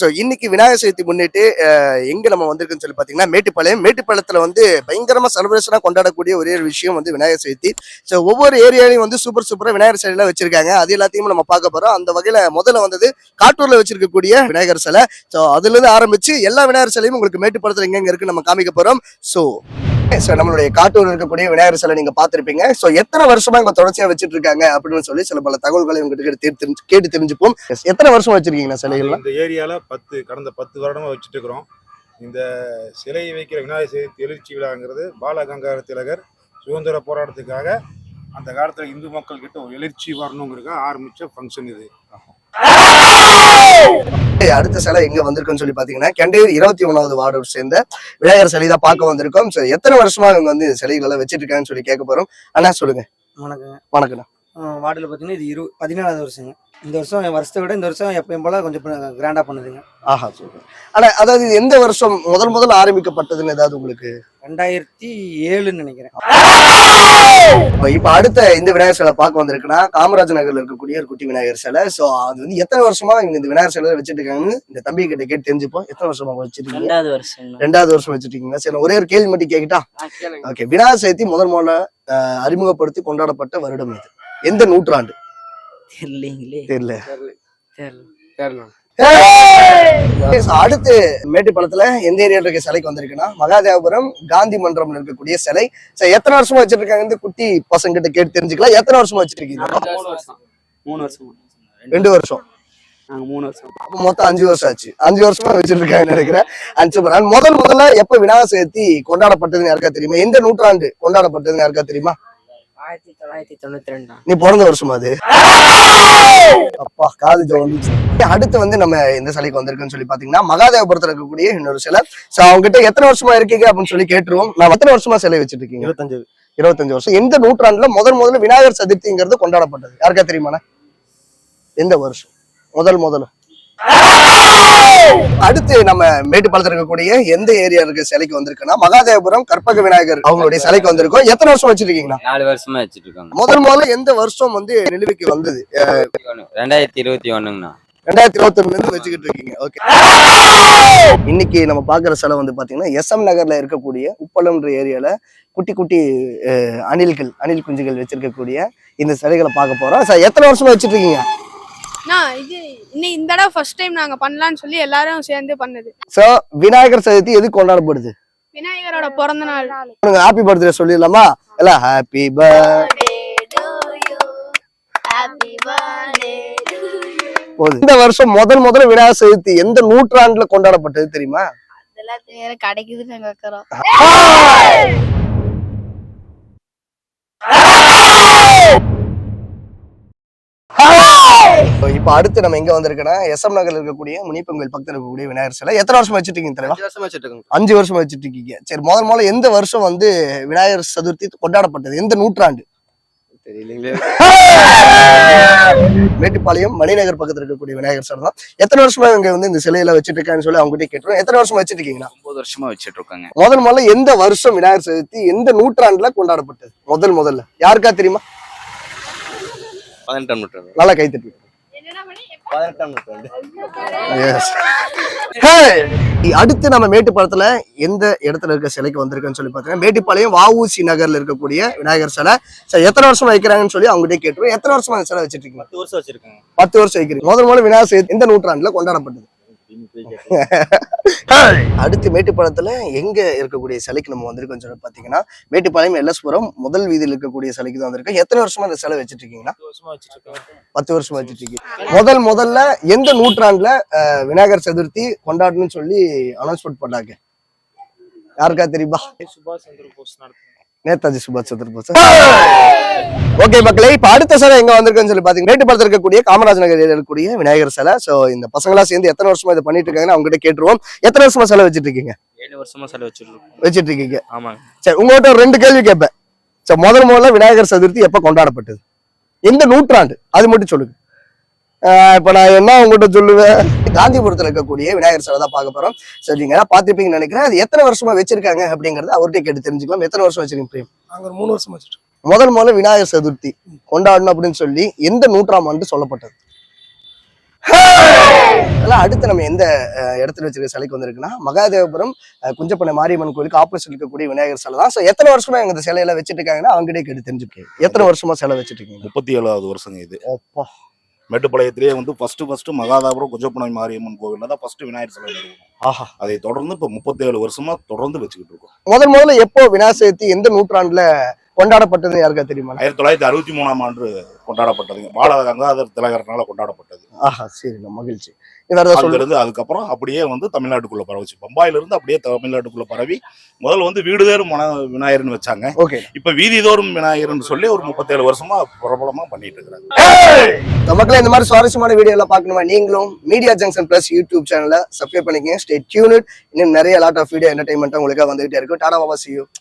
So இன்னைக்கு விநாயகர் சதுர்த்தி முன்னிட்டு எங்க நம்ம வந்திருக்குன்னு சொல்லி பார்த்தீங்கன்னா மேட்டுப்பாளையத்தில் வந்து பயங்கரமா செலிப்ரேஷனாக கொண்டாடக்கூடிய ஒரே ஒரு விஷயம் வந்து விநாயகர் சதுர்த்தி. ஸோ ஒவ்வொரு ஏரியாலையும் வந்து சூப்பராக விநாயகர் சிலையெல்லாம் வச்சிருக்காங்க. அது எல்லாத்தையும் நம்ம பார்க்க போறோம். அந்த வகையில முதல்ல வந்தது காட்டூர்ல வச்சிருக்கக்கூடிய விநாயகர் சிலை. ஸோ அதுல இருந்து ஆரம்பிச்சு எல்லா விநாயகர் சிலையும் உங்களுக்கு மேட்டுப்பாளையத்தில் எங்கெங்க இருக்கு நம்ம காமிக்க போறோம். ஸோ நம்மளுடைய காட்டூர் இருக்கக்கூடிய விநாயகர் சிலை நீங்க பாத்திருப்பீங்க. சோ எத்தனை வருஷமா இங்க தொடர்ச்சியா வச்சிட்டு இருக்காங்க அப்படின்னு சொல்லி சில பல தகவல்களை உங்ககிட்ட கேட்டு தெரிஞ்சுப்போம். எத்தனை வருஷமா வச்சிருக்கீங்க சிலைகள்? இந்த ஏரியால கடந்த 10 வருடமா வச்சுட்டு இருக்கிறோம். இந்த சிலையை வைக்கிற விநாயகர் சதுர்த்தி எழுச்சி விழாங்கிறது பாலகங்கார திலகர் சுதந்திர போராட்டத்துக்காக அந்த காலத்துல இந்து மக்கள் கிட்ட ஒரு எழுச்சி வரணுங்கிறதுக்காக ஆரம்பிச்ச ஃபங்க்ஷன் இது. அடுத்த சிலை எங்க வந்திருக்குன்னு சொல்லி பாத்தீங்கன்னா கெண்டையூர் 21வது வார்டு சேர்ந்த விநாயகர் சிலை தான் பார்க்க வந்திருக்கோம். எத்தனை வருஷமா இவங்க வந்து சிலைகள் எல்லாம் வச்சிட்டு இருக்காங்கன்னு சொல்லி கேட்க போறோம். அண்ணா சொல்லுங்க. வணக்கண்ணா. வார்டுல பாத்தீங்கன்னா இது 17வது வருஷங்க. இந்த வருஷம் வருஷத்தை விட இந்த வருஷம் எப்பயும் போல கொஞ்சம் கிராண்டா பண்ணுதுங்க. ஆஹா சூப்பர். ஆனா அதாவது எந்த வருஷம் முதல் ஆரம்பிக்கப்பட்டதுன்னு ஏதாவது உங்களுக்கு? 2007ன்னு நினைக்கிறேன். இப்ப அடுத்த இந்த விநாயகர் சிலை பார்க்க வந்திருக்குன்னா காமராஜ் நகர்ல இருக்கக்கூடிய ஒரு குட்டி விநாயகர் சிலை. சோ அது வந்து எத்தனை வருஷமா இந்த விநாயகர் சிலை வச்சுட்டு இருக்காங்கன்னு இந்த தம்பி கிட்ட கேட்டு தெரிஞ்சுப்போம். எத்தனை வருஷமா வச்சிருக்கீங்க? 2வது வருஷம் வச்சிருக்கீங்க. சரி, ஒரே ஒரு கேள்வி மட்டும் கேக்கிட்டா? ஓகே. விநாயகர் சதுர்த்தி முதல்ல அறிமுகப்படுத்தி கொண்டாடப்பட்ட வருடம் இது எந்த நூற்றாண்டு? தெரியல. அடுத்து மேட்டுப்பாளையத்துல எந்த ஏரியா இருக்க சிலைக்கு வந்திருக்குன்னா மகாதேவபுரம் காந்தி மன்றம்ல இருக்கக்கூடிய சிலை. எத்தனை வருஷமா வச்சிட்டு இருக்காங்க? இந்த குட்டி பசங்க கிட்ட கேட்டு தெரிஞ்சுக்கலாம். எத்தனை வருஷமா வச்சிட்டு இருக்கீங்க? 3 வருஷம். 2 வருஷம். 3 வருஷம். மொத்தம் 5 வருஷம் ஆச்சு. 5 வருஷமா வச்சிட்டு இருக்காங்க நினைக்கிறேன். முதல்ல எப்ப விநாயகர் சதுர்த்தி கொண்டாடப்பட்டதுன்னு யாருக்கா தெரியுமா? எந்த நூற்றாண்டு கொண்டாடப்பட்டதுன்னு யாருக்கா தெரியுமா? 1992. நீ பிறந்த வருஷமா அது? அப்பா காலேஜ் வந்துச்சு. அடுத்து வந்து நம்ம இந்த சிலைக்கு வந்திருக்குன்னு சொல்லி பாத்தீங்கன்னா மகாதேவபுரத்துல இருக்கக்கூடிய இன்னொரு சிலை. சோ அவங்க கிட்ட எத்தனை வருஷமா இருக்கீங்க அப்படின்னு சொல்லி கேட்டுருவோம். நான் எத்தனை வருஷமா சிலை வச்சிட்டு இருக்கீங்க? 25 வருஷம். எந்த நூற்றாண்டுல முதல்ல விநாயகர் சதுர்த்திங்கிறது கொண்டாடப்பட்டது யாருக்கா தெரியுமா? எந்த வருஷம் முதல்ல? அடுத்து நம்ம மேட்டுப்பாளையத்துல இருக்கக்கூடிய எந்த ஏரியா இருக்க சிலைக்கு வந்திருக்குன்னா மகாதேவபுரம் கற்பக விநாயகர் அவங்களுடைய சிலைக்கு வந்திருக்கோம். எத்தனை வருஷம் வச்சிருக்கீங்களா? 4 வருஷமா வச்சிட்டு இருக்காங்க. முதல்ல எந்த வருஷம் வந்து நிலுவைக்கு வந்தது? 2021ங்கண்ணா. 2021 இருந்து வச்சுக்கிட்டு இருக்கீங்க. ஓகே. இன்னைக்கு நம்ம பாக்குற சிலை வந்து பாத்தீங்கன்னா SM நகர்ல இருக்கக்கூடிய உப்பளம்ன்ற ஏரியால குட்டி அணில் குஞ்சுகள் வச்சிருக்கக்கூடிய இந்த சிலைகளை பார்க்க போறோம். எத்தனை வருஷமா வச்சிட்டு இருக்கீங்க? இந்த தடவை ஃபர்ஸ்ட் டைம் நாங்க பண்ணலாம்னு சொல்லி எல்லாரும் சேர்ந்து பண்ணது. சோ விநாயகர் சதுர்த்தி எது கொண்டாடப்படுது? விநாயகரோட பிறந்த நாள். ஹாப்பி பர்த்டே சொல்லிடலாமா? இல்ல happy birthday to you, happy birthday to you. இந்த வருஷம் முதல்ல விநாயகர் சதுர்த்தி எந்த நூற்றாண்டுல கொண்டாடப்பட்டது தெரியுமா? அதெல்லாம் தெரியல, கிடைக்குதுன்னு நாங்க வைக்கிறோம். இப்ப அடுத்து நம்ம எங்க வந்திருக்கோம்னா SM நகர்ல இருக்கக்கூடிய முனிப்பொங்கல் பக்கத்துல இருக்கக்கூடிய விநாயகர் சிலை. எத்தனை வருஷம் வச்சிட்டு இருக்கீங்க தெரியுமா? 5 வருஷம் வச்சிட்டு இருக்கீங்க. சரி, முதல்ல எந்த வருஷம் வந்து விநாயகர் சதுர்த்தி கொண்டாடப்பட்டது? எந்த நூற்றாண்டு? தெரியலீங்களே. மேட்டுப்பாளையம் மணிநகர் பக்கத்துல இருக்கக்கூடிய விநாயகர் சிலை தான். எத்தனை வருஷமா இவங்க வந்து இந்த சிலையில வச்சிட்டு இருக்கான்னு சொல்லி அவங்க கிட்ட கேட்டுருவோம். எத்தனை வருஷமா வச்சிட்டு இருக்கீங்களா? 9 வருஷமா வச்சிட்டு இருக்காங்க. முதல்ல எந்த வருஷம் விநாயகர் சதுர்த்தி எந்த நூற்றாண்டுல கொண்டாடப்பட்டது? முதல்ல யாருக்கா தெரியுமா? 18ஆம் நூற்றாண்டு. நல்லா கை தட்டி. 18ஆம் நூற்றாண்டு. அடுத்து நம்ம மேட்டுப்பாளையத்துல எந்த இடத்துல இருக்க சிலைக்கு வந்திருக்குன்னு சொல்லி பாத்தீங்கன்னா மேட்டுப்பாளையம் வஉசி நகர்ல இருக்கக்கூடிய விநாயகர் சிலை. எத்தனை வருஷம் வைக்கிறாங்கன்னு சொல்லி அவங்ககிட்ட கேட்டுருவோம். எத்தனை வருஷமா அந்த சிலை வச்சிட்டு இருக்கீங்க? 10 வருஷம் வச்சிருக்காங்க. 10 வருஷம் வைக்கிறீங்க. முதல்ல விநாயகர் சதுர்த்தி எந்த நூற்றாண்டுல கொண்டாடப்பட்டது? அடுத்து மேட்டுப்பாளையத்துல எங்க இருக்கக்கூடிய சிலைக்கு நம்ம வந்திருக்கோம் சொல்லி பாத்தீங்கன்னா மேட்டுப்பாளையம் LS-புரம் முதல் வீதியில் இருக்கக்கூடிய சிலைக்கு தான் வந்திருக்கோம். எத்தனை வருஷமா இந்த சிலை வச்சிட்டு இருக்கீங்கன்னா? 10 வருஷமா வச்சிட்டு இருக்கீங்க. முதல்ல எந்த நூற்றாண்டுல விநாயகர் சதுர்த்தி கொண்டாடணும்னு சொல்லி அனௌன்ஸ்மெண்ட் பண்ணாங்க? யாருக்கா தெரியுமா? சுபாஷ் சந்திர போஸ். நேதாஜி சுபாஷ் சந்திர போஸ். ஓகே மக்களே, இப்ப அடுத்த சிலை எங்க வந்திருக்குன்னு சொல்லி பாத்தீங்கன்னா மேட்டுப்பாளையத்துல இருக்கக்கூடிய காமராஜ் நகர் இருக்கக்கூடிய விநாயகர் சிலை. சோ இந்த பசங்களா சேர்ந்து எத்தனை வருஷமா இதை பண்ணிட்டு இருக்காங்கன்னு அவங்க கிட்ட கேட்டுருவோம். எத்தனை வருஷமா சிலை வச்சிட்டு இருக்கீங்க? 7 வருஷமா சிலை வச்சிட்டு இருக்கீங்க. ஆமாங்க. சரி, உங்ககிட்ட 2 கேள்வி கேட்பேன். முதல்ல விநாயகர் சதுர்த்தி எப்ப கொண்டாடப்பட்டது? எந்த நூற்றாண்டு? அது மட்டும் சொல்லுங்க. இப்ப நான் என்ன உங்ககிட்ட சொல்லுவேன்? காந்திபுரத்துல இருக்கக்கூடிய விநாயகர் சிலை தான் பார்க்க போறோம். சரி, நீங்க பாத்துப்பீங்கன்னு நினைக்கிறேன். அது எத்தனை வருஷமா வச்சிருக்காங்க அப்படிங்கறது அவர்கிட்ட கேட்டு தெரிஞ்சுக்கலாம். எத்தனை வருஷம் வச்சிருக்கீங்க பிரியம்? நாங்க ஒரு 3 வருஷம் வச்சிருக்கோம். முதல்ல விநாயகர் சதுர்த்தி கொண்டாடணும் அப்படின்னு சொல்லி எந்த நூற்றாம் ஆண்டு சொல்லப்பட்டது? அதெல்லாம் அடுத்து நம்ம எந்த இடத்துல வச்சிருக்க சிலைக்கு வந்திருக்குன்னா மகாதேவபுரம் குஞ்சப்பண்ணை மாரியம்மன் கோயிலுக்கு ஆப்போசிட் இருக்கக்கூடிய விநாயகர் சிலை தான். ஸோ எத்தனை வருஷமா எங்க இந்த சிலையெல்லாம் வச்சுட்டு இருக்காங்கன்னா அவங்ககிட்டே கேட்டு தெரிஞ்சுக்கேன். எத்தனை வருஷமா சிலை வச்சுட்டு இருக்கீங்க? 37வது வருஷங்க இது. அப்பா, மேட்டுப்பாளையத்திலேயே வந்து ஃபர்ஸ்ட் மகாதாபுரம் குஞ்சப்பண்ணை மாரியம்மன் கோவில்ல தான் ஃபர்ஸ்ட் விநாயகர் சிலை நிறுவனம். ஆஹா. அதை தொடர்ந்து இப்போ 37 வருஷமா தொடர்ந்து வச்சுக்கிட்டு இருக்கோம். முதல்ல எப்போ விநாயகர் சதுர்த்தி எந்த நூற்றாண்டுல கொண்டாடப்பட்டது யாருக்கா தெரியுமா? 1963ஆம் ஆண்டு கொண்டாடப்பட்டதுங்க. பால கங்காதர திலகர்னால கொண்டாடப்பட்டது. ஆஹா, சரிங்க, மகிழ்ச்சி. வேற ஏதாவது சொல்லுங்க. அங்கிருந்து அதுக்கப்புறம் அப்படியே வந்து தமிழ்நாட்டுக்குள்ள பரவச்சு. பம்பாயில இருந்து அப்படியே தமிழ்நாட்டுக்குள்ள பரவி முதல்ல வந்து வீடுதோறும் விநாயகர்னு வச்சாங்க. ஓகே. இப்ப வீதிதோறும் விநாயகர்னு சொல்லி ஒரு 37 வருஷமா பிரபலமா பண்ணிட்டு இருக்கிறாங்க. மக்களே, இந்த மாதிரி சுவாரஸ்யமான வீடியோ எல்லாம் பார்க்கணுமா நீங்களும் மீடியா ஜங்ஷன் பிளஸ் யூடியூப் சேனலை சப்ஸ்கிரைப் பண்ணிக்கங்க. Stay tuned. இன்னும் நிறைய லாட் ஆஃப் வீடியோ என்டர்டைன்மெண்ட்டா உங்களுக்காக வந்துகிட்டே இருக்கும். Tata Baba, see you.